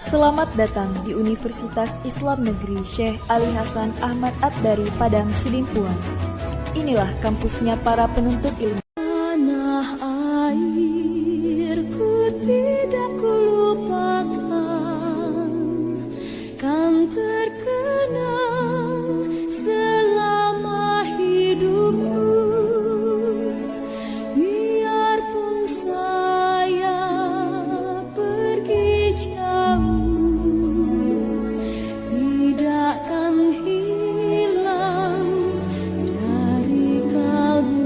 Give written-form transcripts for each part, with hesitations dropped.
Selamat datang di Universitas Islam Negeri Syekh Ali Hasan Ahmad At-Dari Padang Sidimpuan. Inilah kampusnya para penuntut ilmu. Tanah airku tidak kulupakan, kan terkenang selama hidupku. Biarpun saya pergi jauh, tidak akan hilang dari kalbu.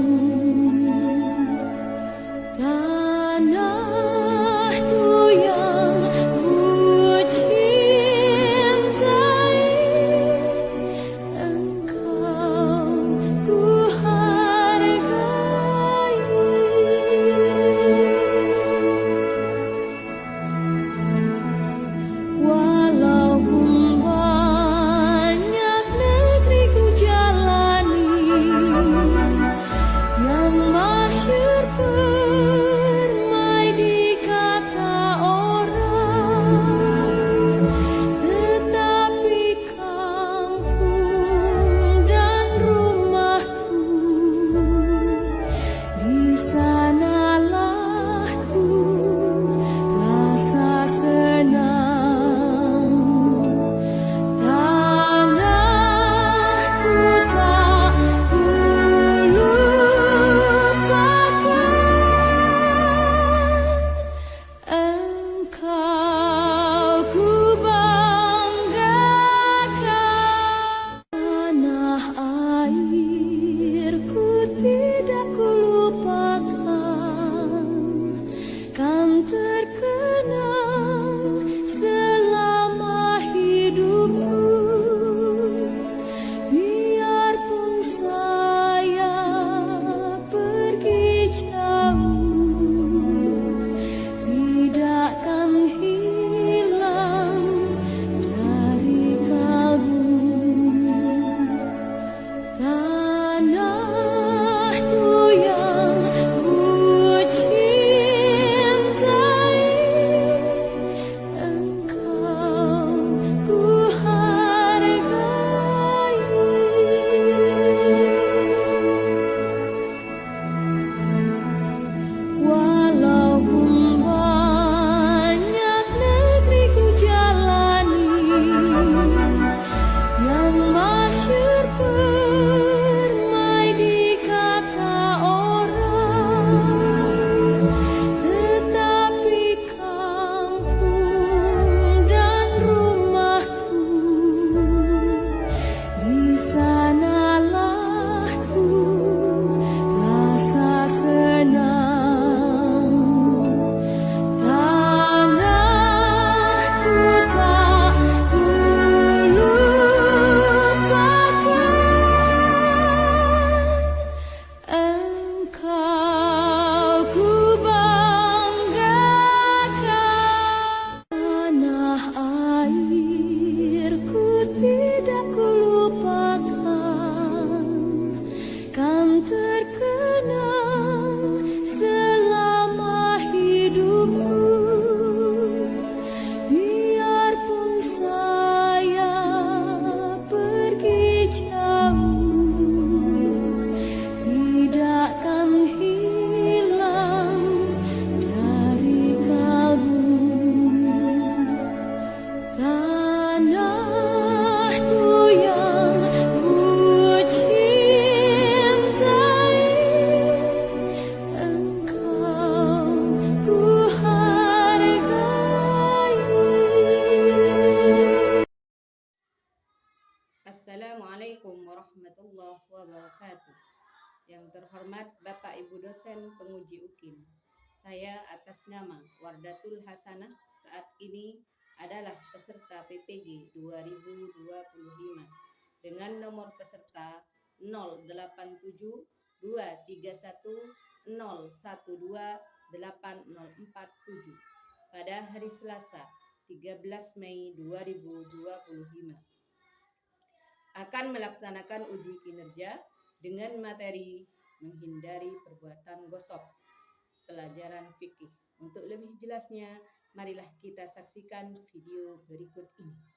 Tanahku yang ku cintai, engkau ku hargai. Walaupun banyak negeri ku jalani, yang masyhur permai di kata orang, tetapi kampung dan rumahku, di sanalah ku rasa senang. Tanahku tak kulupakan, engkau ku banggakan. Tanah airku tidak kulupakan, kan terkenang selama hidupku. Biarpun saya pergi jauh, tidak akan hilang dari kalbu. Tanahku yang ku cintai, engkau ku hargai. Walaupun banyak negeri ku jalani, yang masyhur permai di kata orang, tetapi kampung dan rumahku, di sanalah ku rasa senang. Tanahku tak kulupakan, engkau ku banggakan. Tanah airku tidak kulupakan, kan terkenang selama hidupku. Biarpun saya pergi jauh, tidak akan hilang dari kalbu. Tanahku yang ku cintai, engkau ku hargai. Assalamualaikum warahmatullahi wabarakatuh. Yang terhormat Bapak Ibu dosen penguji UKIM, saya atas nama Wardatul Hasanah saat ini adalah peserta PPG 2025 dengan nomor peserta 087231012847 pada hari Selasa 13 Mei 2025 akan melaksanakan uji kinerja dengan materi menghindari perbuatan gosok, pelajaran fikih. Untuk lebih jelasnya, Marilah kita saksikan video berikut ini.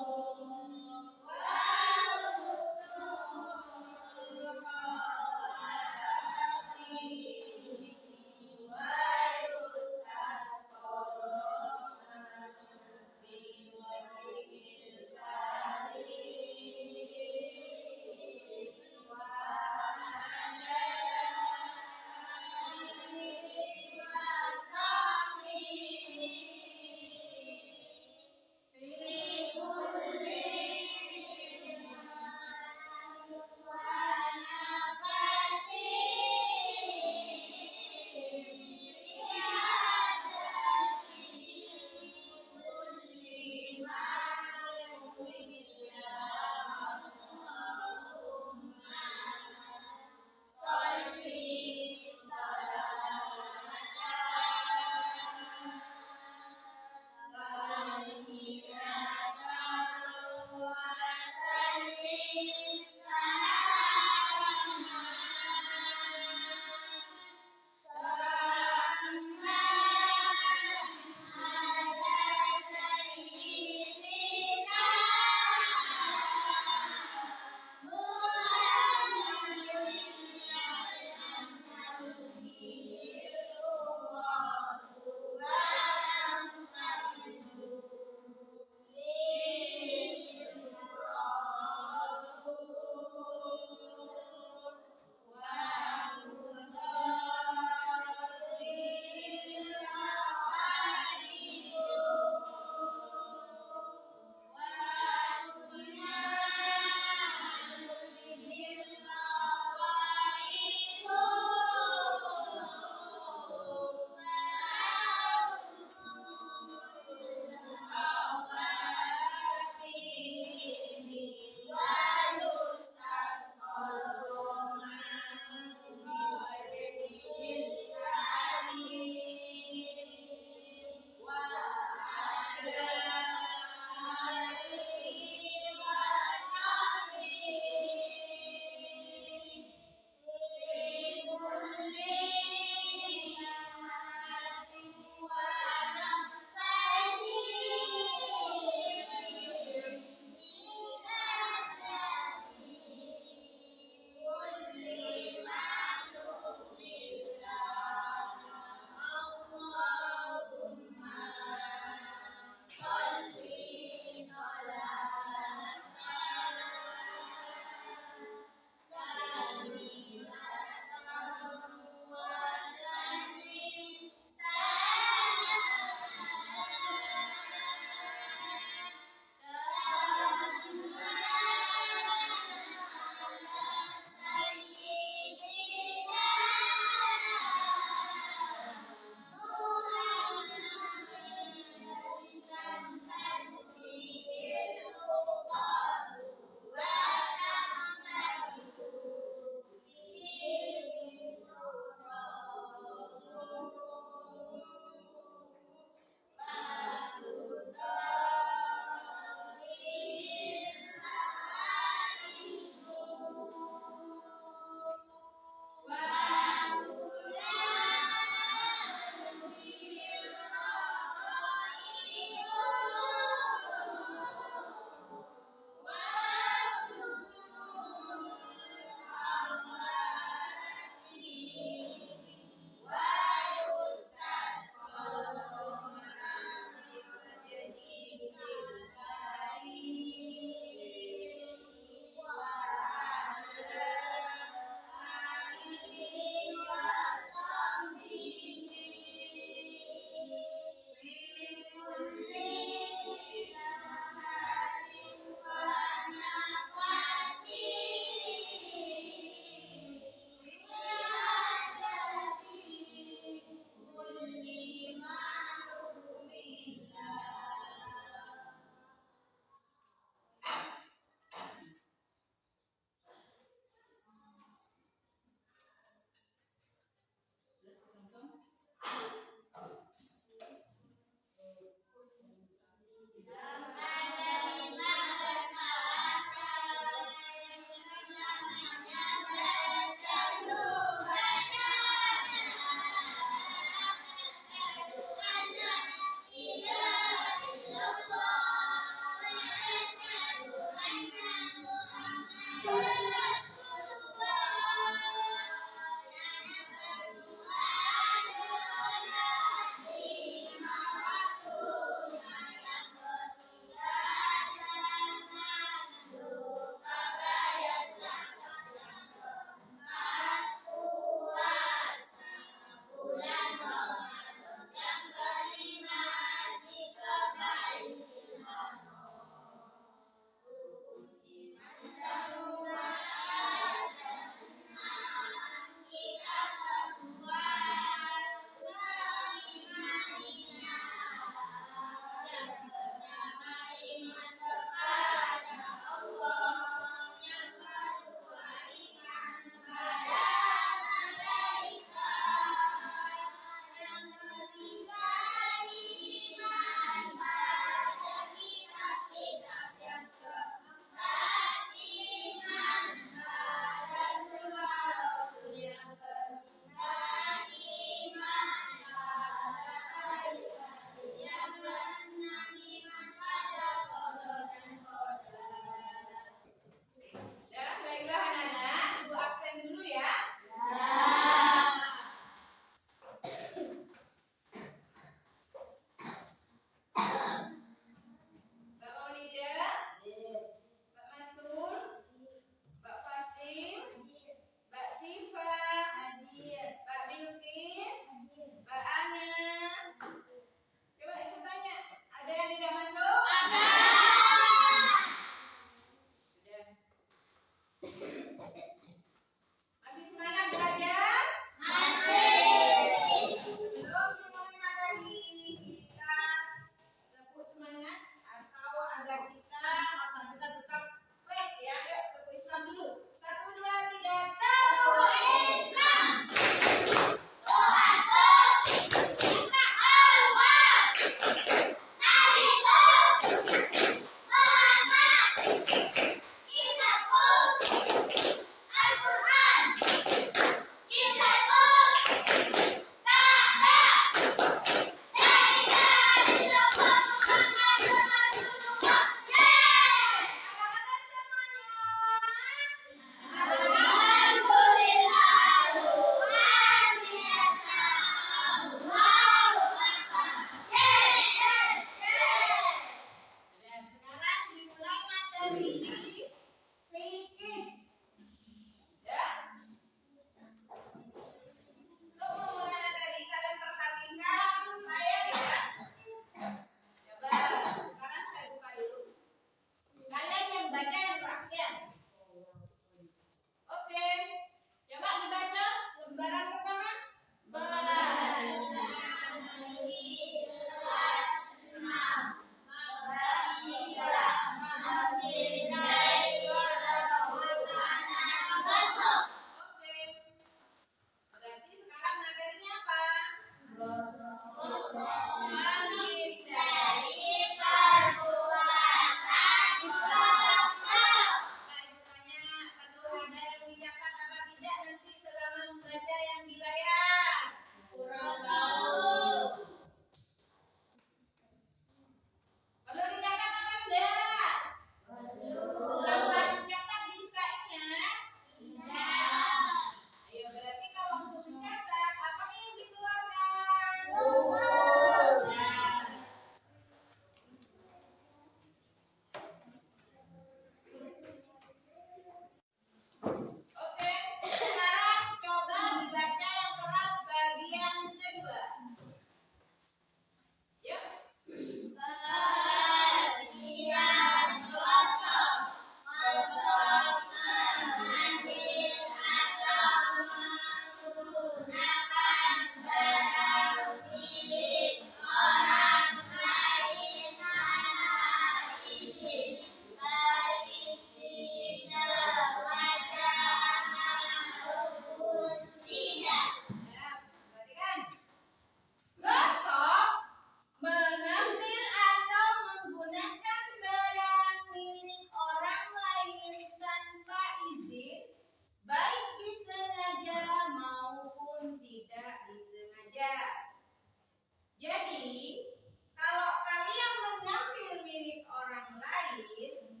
Jadi, kalau kalian mengambil milik orang lain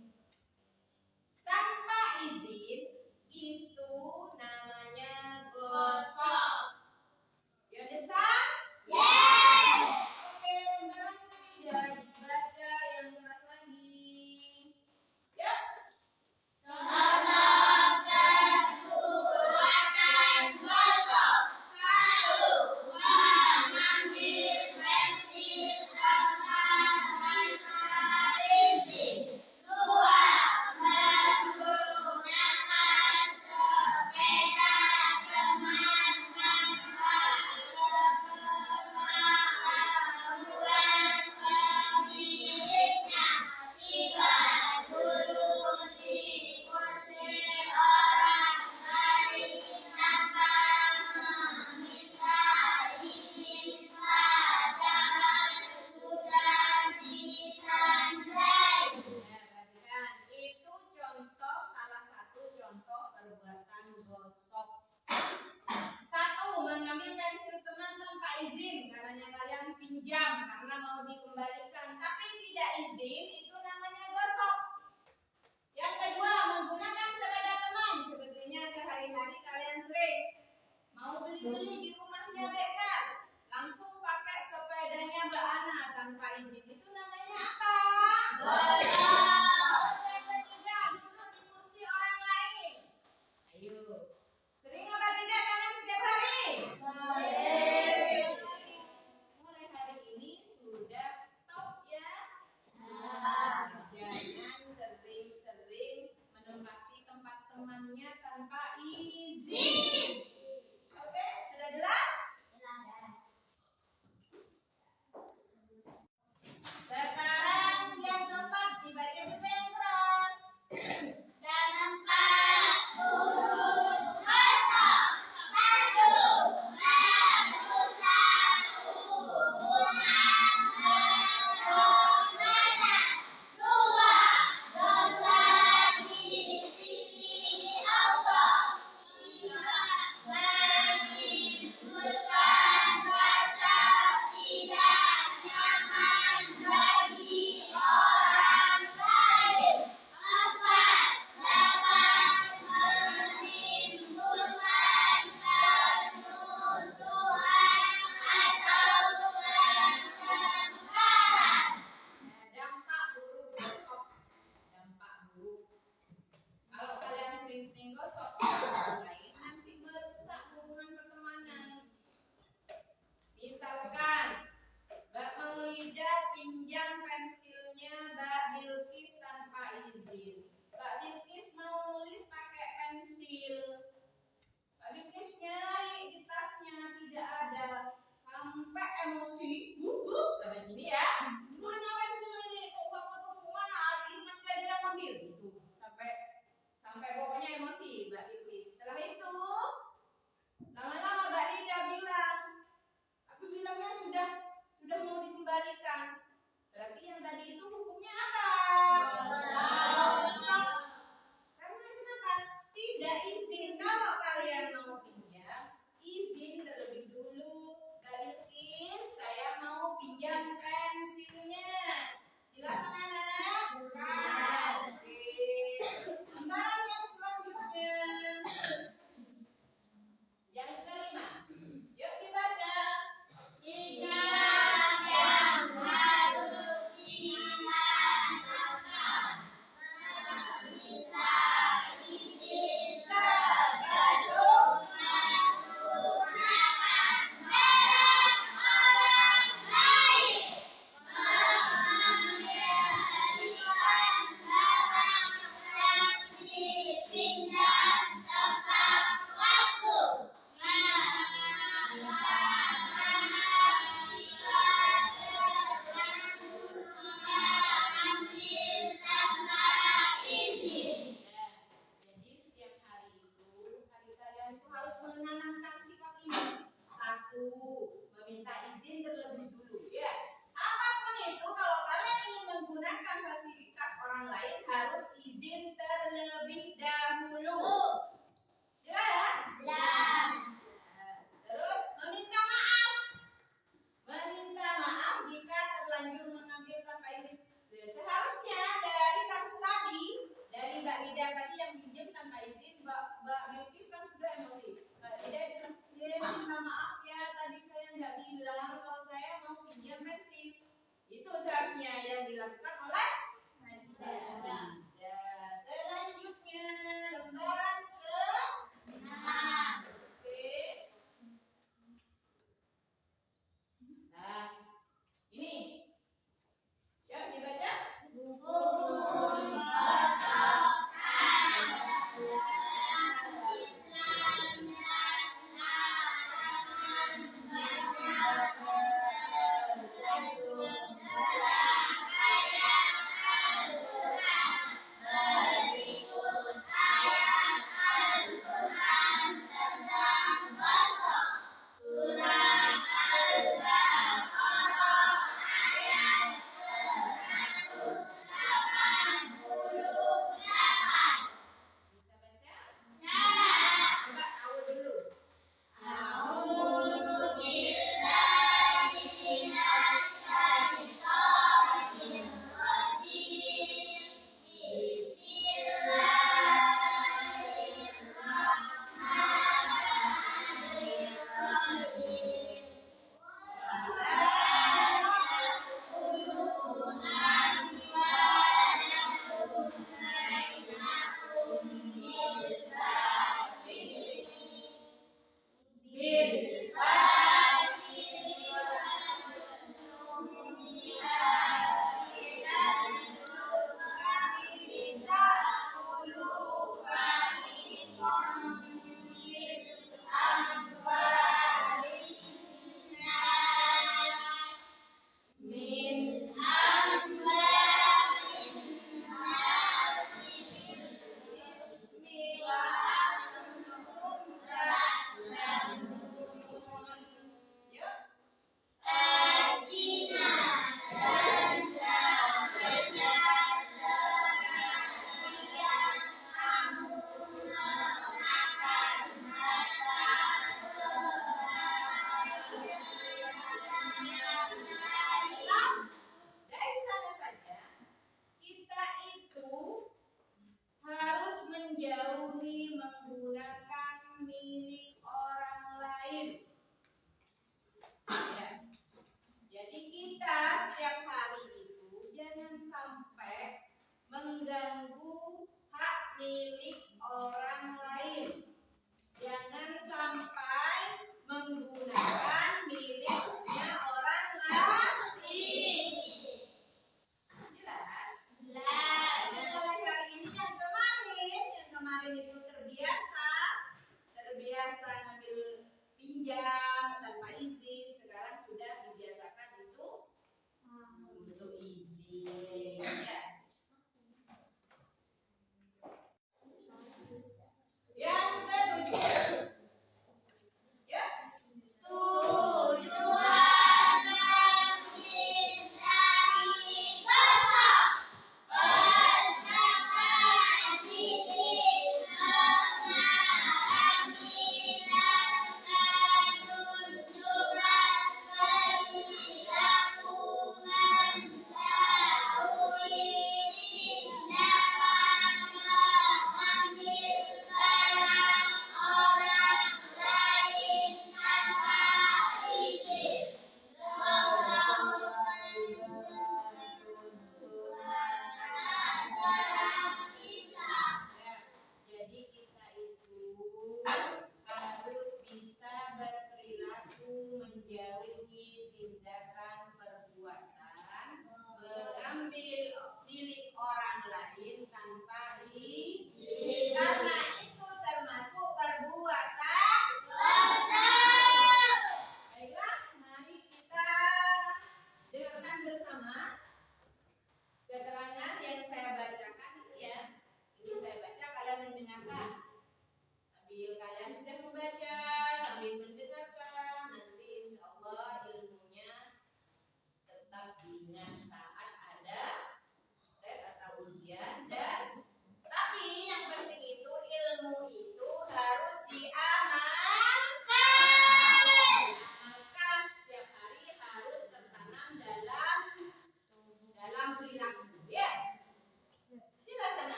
tanpa izin, itu namanya gosok. You understand? Yes. Oke, lembaran ketiga dibaca yang keras lagi. Yuk. Contoh perbuatan gosok. 1. Mengambil pensil tanpa izin. 2. Menggunakan sepeda teman tanpa sepengetahuan pemiliknya. 3. Duduk di kursi orang lain tanpa meminta izin padahal sudah ditandai. Perhatikan, itu contoh salah satu contoh perbuatan gosok. 1. Mengambil pensil teman tanpa izin. Katanya kalian pinjam karena mau dikembalikan, tapi tidak izin, itu namanya gosok. Yang kedua, menggunakan sepeda teman. Sepertinya sehari-hari kalian sering mau beli-beli di rumahnya Beka, langsung pakai sepedanya Mbak Ana tanpa izin. Itu namanya apa? Gosok. Yang ketiga, duduk di kursi orang lain. Ayo, sering apa tidak kalian setiap hari? Sering. Mulai hari ini sudah stop ya. Jangan sering-sering menempati tempat temannya tanpa izin. Oke, sudah jelas? Sekarang yang keempat dibaca juga yang keras. Dan 4 huruf gosok. 1. Merusak hubungan pertemanan. 2. Dosa di sisi Allah. 3. Menimbulkan rasa tidak nyaman bagi orang lain. 4. Dapat menimbulkan permusuhan atau pertengkaran. Dampak buruk gosok. Dampak buruk. Kalau kalian sering-sering gosok orang lain, nanti merusak hubungan pertemanan. Misalkan Mbak Maulida pinjam pensilnya Mbak Bilkis tanpa izin. Mbak Bilkis mau nulis pakai pensil. Mbak Bilkis nyari di tasnya tidak ada, sampai emosi. Sampai gini ya. Mana pensil ini? Kok bapak ketemu mana? Ini masih ada yang ambil gitu. Sampai pokoknya emosi Mbak Bilkis. Setelah itu lama-lama Mbak Lida bilang, tapi bilangnya sudah mau dikembalikan. Berarti yang tadi itu hukumnya apa? Gosok. Karena kenapa? Tidak izin. Kalau kalian mau pinjam, izin terlebih dulu. Mbak Bilkis, saya mau pinjam pensilnya. Jelas anak? Jelas. Oke. Lembaran yang selanjutnya. Yang kelima. Yuk dibaca. Sikap yang harus dilakukan. Meminta izin sebelum menggunakan barang orang lain. Mengendalikan barang yang dipinjam tepat waktu. Mengambil tanpa izin. Jadi setiap hari itu, hari kalian itu harus menanamkan sikap ini. 1. Meminta izin terlebih dulu. Ya. Apapun itu, kalau kalian ingin menggunakan fasilitas orang lain, harus izin terlebih dahulu. Jelas? Jelas. Terus meminta maaf. Meminta maaf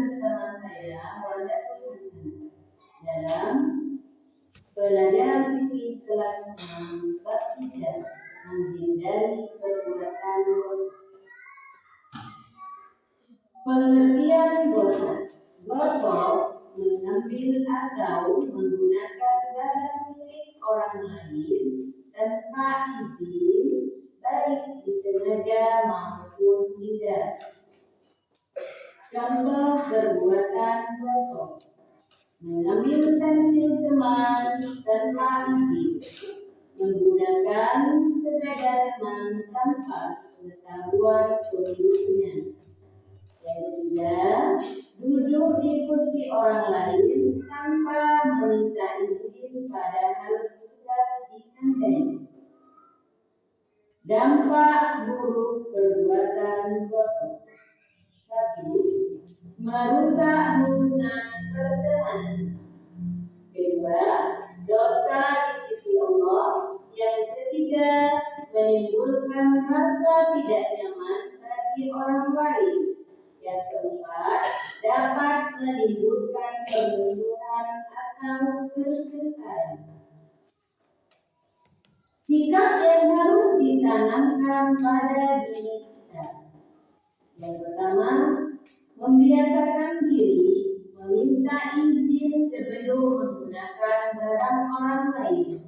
bersama saya Wardatul Hasanah dalam pelajaran fikih kelas 6 bab 3 menghindari perbuatan dosa. Pengertian dosa. Gosok mengambil atau menggunakan barang milik orang lain tanpa izin, baik disengaja maupun tidak. Contoh perbuatan gosok: mengambil pensil teman tanpa izin, menggunakan sepeda teman tanpa sepengetahuan pemiliknya. Yang ketiga, duduk di kursi orang lain tanpa meminta izin padahal sudah ditandai. Dampak buruk perbuatan gosok: 1. Merusak hubungan pertemanan. 2. Dosa di sisi Allah. Yang ketiga, menimbulkan rasa tidak nyaman bagi orang lain. Yang keempat, dapat menimbulkan permusuhan atau pertengkaran. Sikap yang harus ditanamkan pada diri kita. Yang pertama, membiasakan diri meminta izin sebelum menggunakan barang orang lain,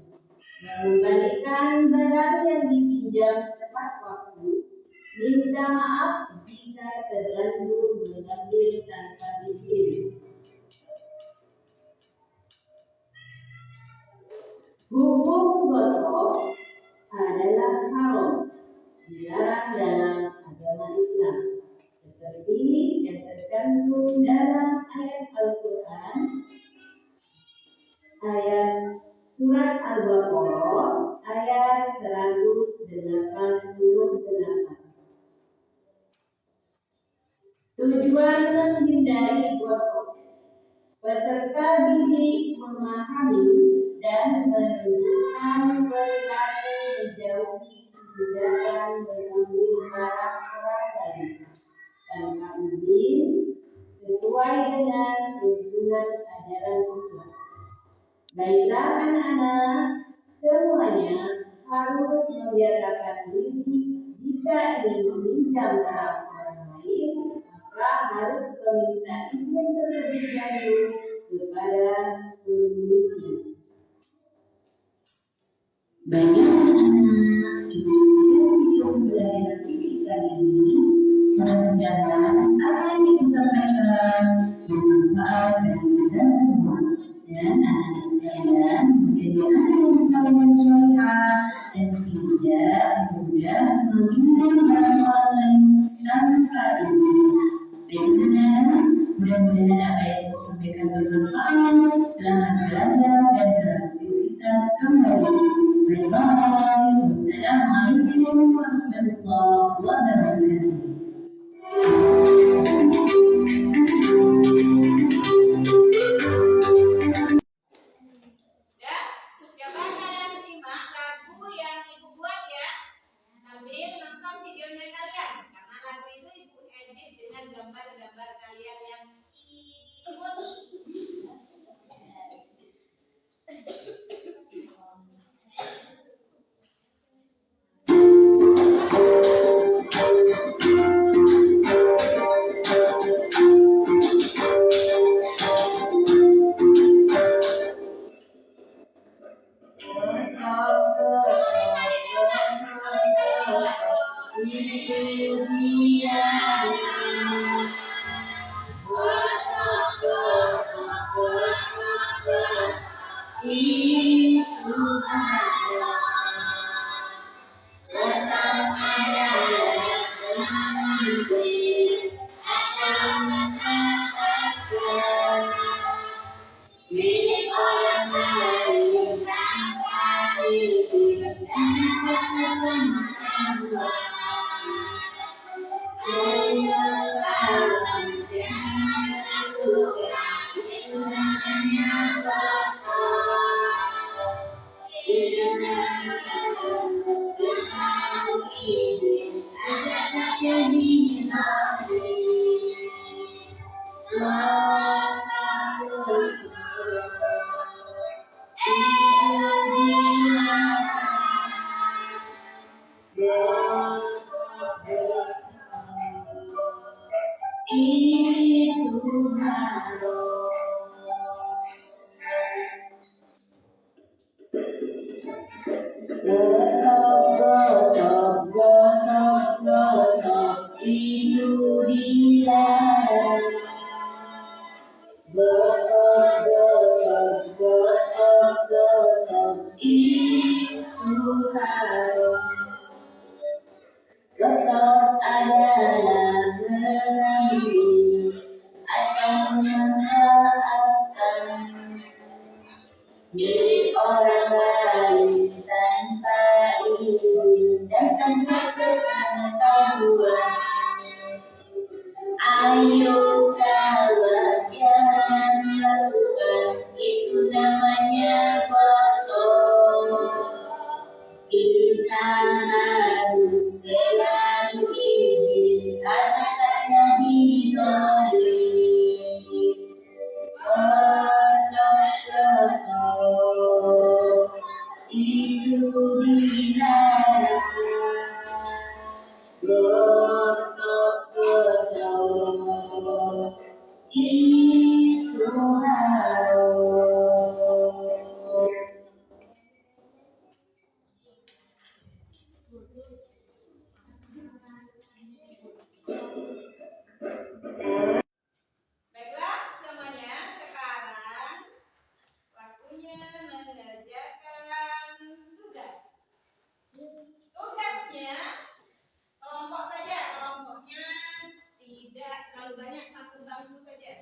mengembalikan barang yang dipinjam tepat waktu, minta maaf jika terlanjur mengambil tanpa izin. Hukum gosok adalah haram, dilarang dalam agama Islam, seperti yang tercantum dalam ayat Al-Quran, ayat surat Al-Baqarah ayat 188. Tujuan menghindari gosok: peserta didik memahami dan menunjukkan perilaku menjauhi kebijakan mengambil barang orang lain tanpa izin sesuai dengan tuntunan ajaran Islam. Baiklah anak-anak, semuanya harus membiasakan diri jika ingin meminjam barang orang lain, maka harus meminta izin terlebih dahulu kepada pemiliknya. Banyak anak-anak juga sudah video pembelajaran fikih kali ini. Mudah-mudahan apa yang disampaikan bermanfaat bagi kita semua dan anak-anak sekalian menjadi anak yang saleh dan salehah dan tidak mudah meminjam barang orang lain tanpa izin. Baiklah, mudah-mudahan apa yang disampaikan bermanfaat. Selamat belajar dan beraktivitas kembali. Bye-bye. Wassalamualaikum warahmatullahi wabarakatuh. Coba kalian simak lagu yang ibu buat ya, sambil nonton videonya kalian, karena lagu itu ibu edit dengan gambar-gambar kalian yang imut. Itu harus gosok, gosok, gosok, itu dilarang. Gosok, gosok, gosok, gosok, itu harus. Gosok adalah mengambil atau memaafkan milik orang lain tanpa izin dan tanpa sepengetahuan. Ayo kawan, jangan lakukan, itu namanya gosok. Kita harus selalu izin agar tak jadi nolik. Gosok, gosok, itu dilarang. Gosok, gosok, itu harus. Baiklah semuanya, sekarang waktunya mengerjakan tugas. Tugasnya kelompok saja, kelompoknya tidak terlalu banyak, satu bangku saja.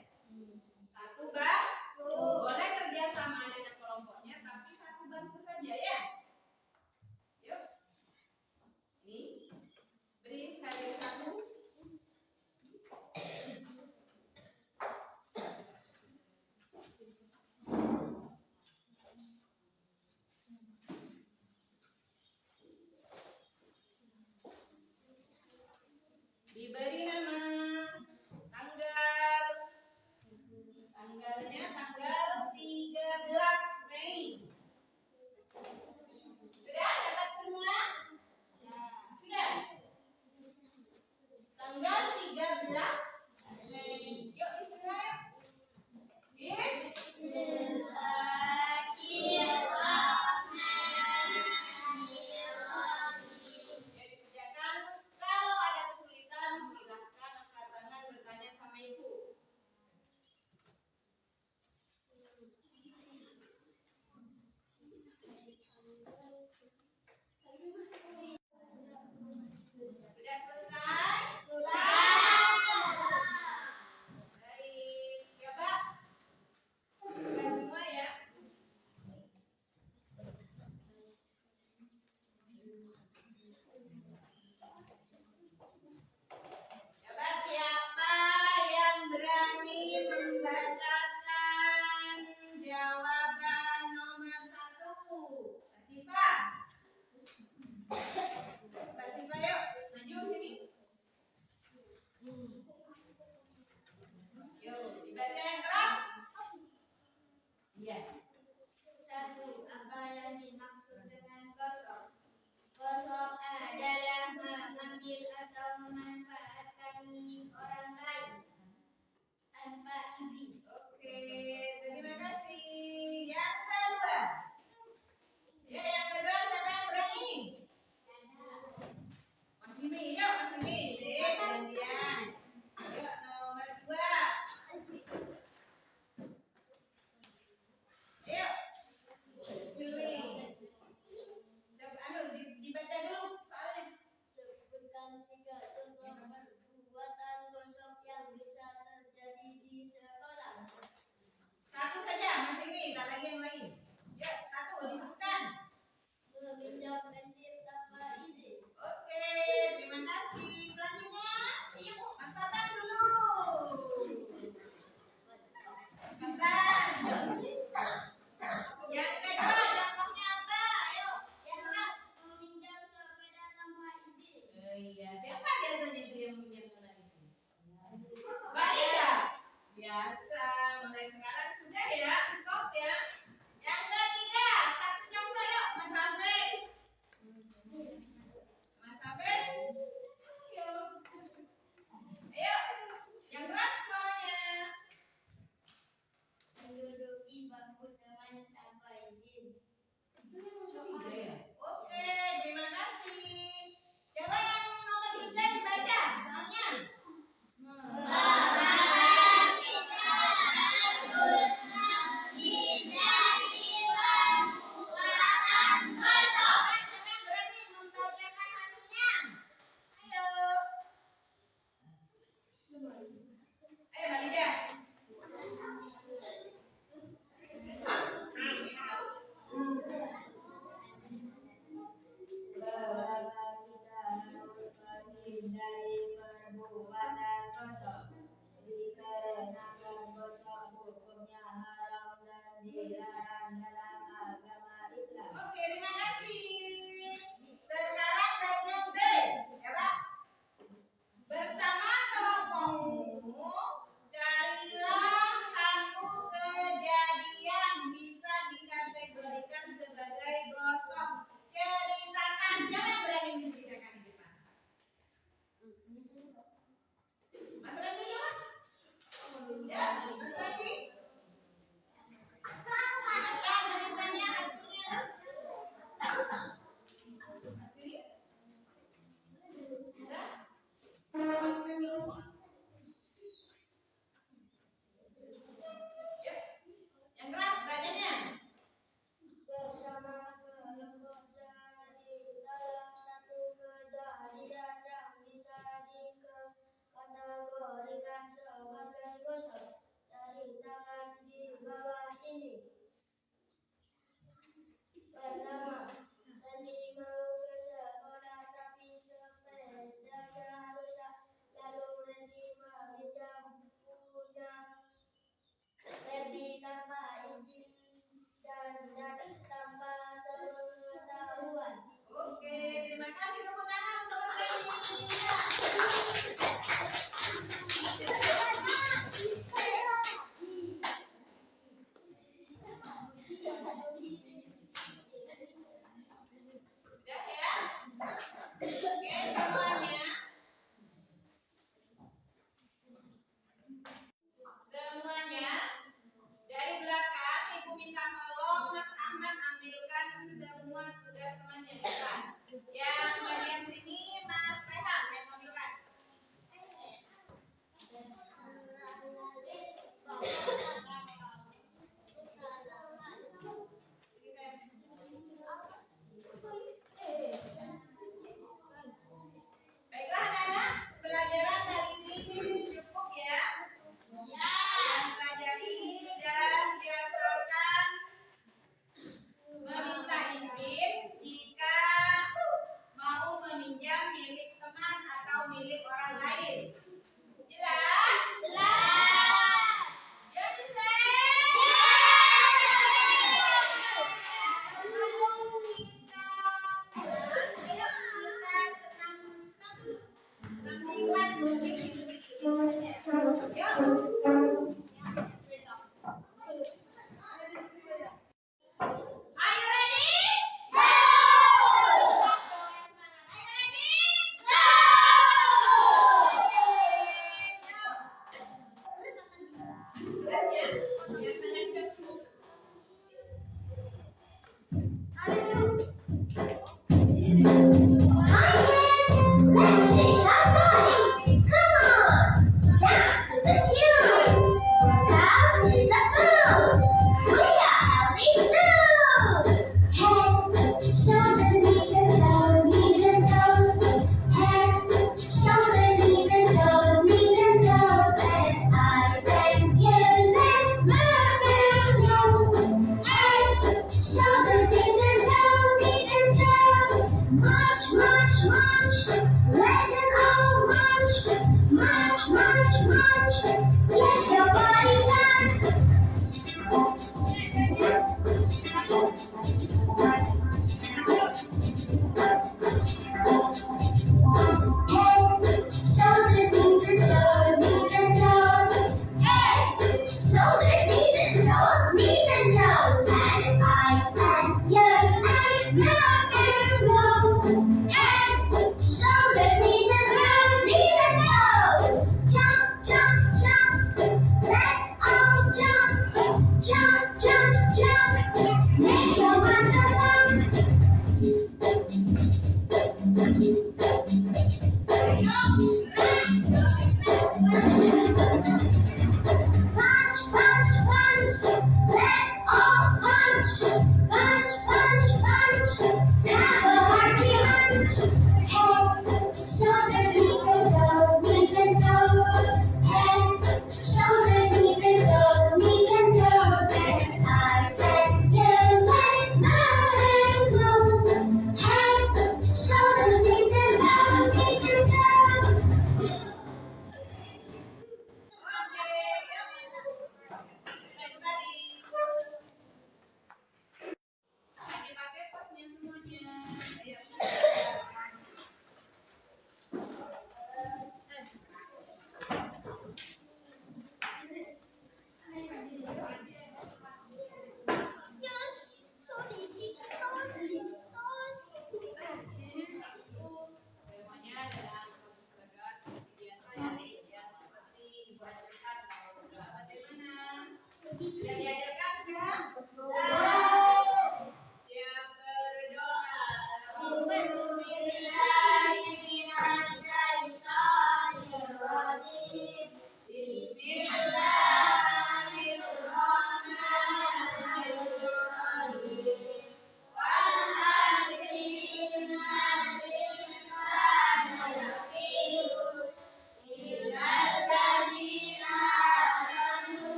Satu bangku. Boleh kerja sama dengan kelompoknya, tapi satu bangku saja ya. Yuk. Ini beri kalian satu. Diberi nama tanggalnya tanggal 13 Mei. Sudah dapat semua? Sudah? Tanggal 13 Mei. Yuk istirahat. Dikerjakan. Kalau ada kesulitan silahkan angkat tangan bertanya sama ibu. Sudah selesai? Baik. Coba. Selesai semua ya. Coba siapa yang berani membacakan jawaban nomor 1? Mbak Siva yuk, maju sini. Yuk, dibaca yang keras. Iya. 1. Apa yang dimaksud dengan gosok? Gosok adalah mengambil atau memanfaatkan milik orang lain tanpa izin. Oke, terima kasih. Yang kedua. Ya, yang kedua siapa yang berani? Mas Mimi, yuk Mas Mimi, gantian. Yuk nomor 2. Yuk. Mas Mimi. Dibaca dulu soalnya. Sebutkan 3 contoh perbuatan gosok yang bisa terjadi di sekolah. Satu saja, Mas Mimi, tak lagi yang lain. Yuk, satu disebutkan. Meminjam pensil tanpa izin. Oke, terima kasih. Selanjutnya, Mas Fatan dulu. Mas Fatan. Yang kedua, contohnya apa? Ayo, yang keras. Meminjam sepeda tanpa izin. Iya, siapa biasanya itu yang meminjam tanpa izin? Balita. Ya, dilarang dalam agama Islam. Oke, terima kasih. Sekarang bagian B, ya Pak. Bersama kelompokmu, carilah satu kejadian bisa dikategorikan sebagai gosok. Ceritakan. Siapa yang berani menceritakan di depan? Mas Randy ya Mas? Ya, Mas Randy. Ceritanya hasilnya. Hasilnya? Bisa? Ya. Yang keras bacanya. Bersama kelompok cari dalam satu kejadian yang bisa dikategorikan sebagai gosok. Cari tangan di bawah ini. Pertama, Randy mau ke sekolah tapi sepedanya rusak. Lalu Randy meminjam punya Ferdi tanpa izin dan tanpa sepengetahuan. Oke, terima kasih. Tepuk tangan untuk Mas Randy. Sudah ya? Oke, semuanya. Semuanya. Dari belakang, Ibu minta tolong Mas Ahmad ambilkan semua tugas temannya. Yang bagian sini Mas Rehan ya. Yang diajarkan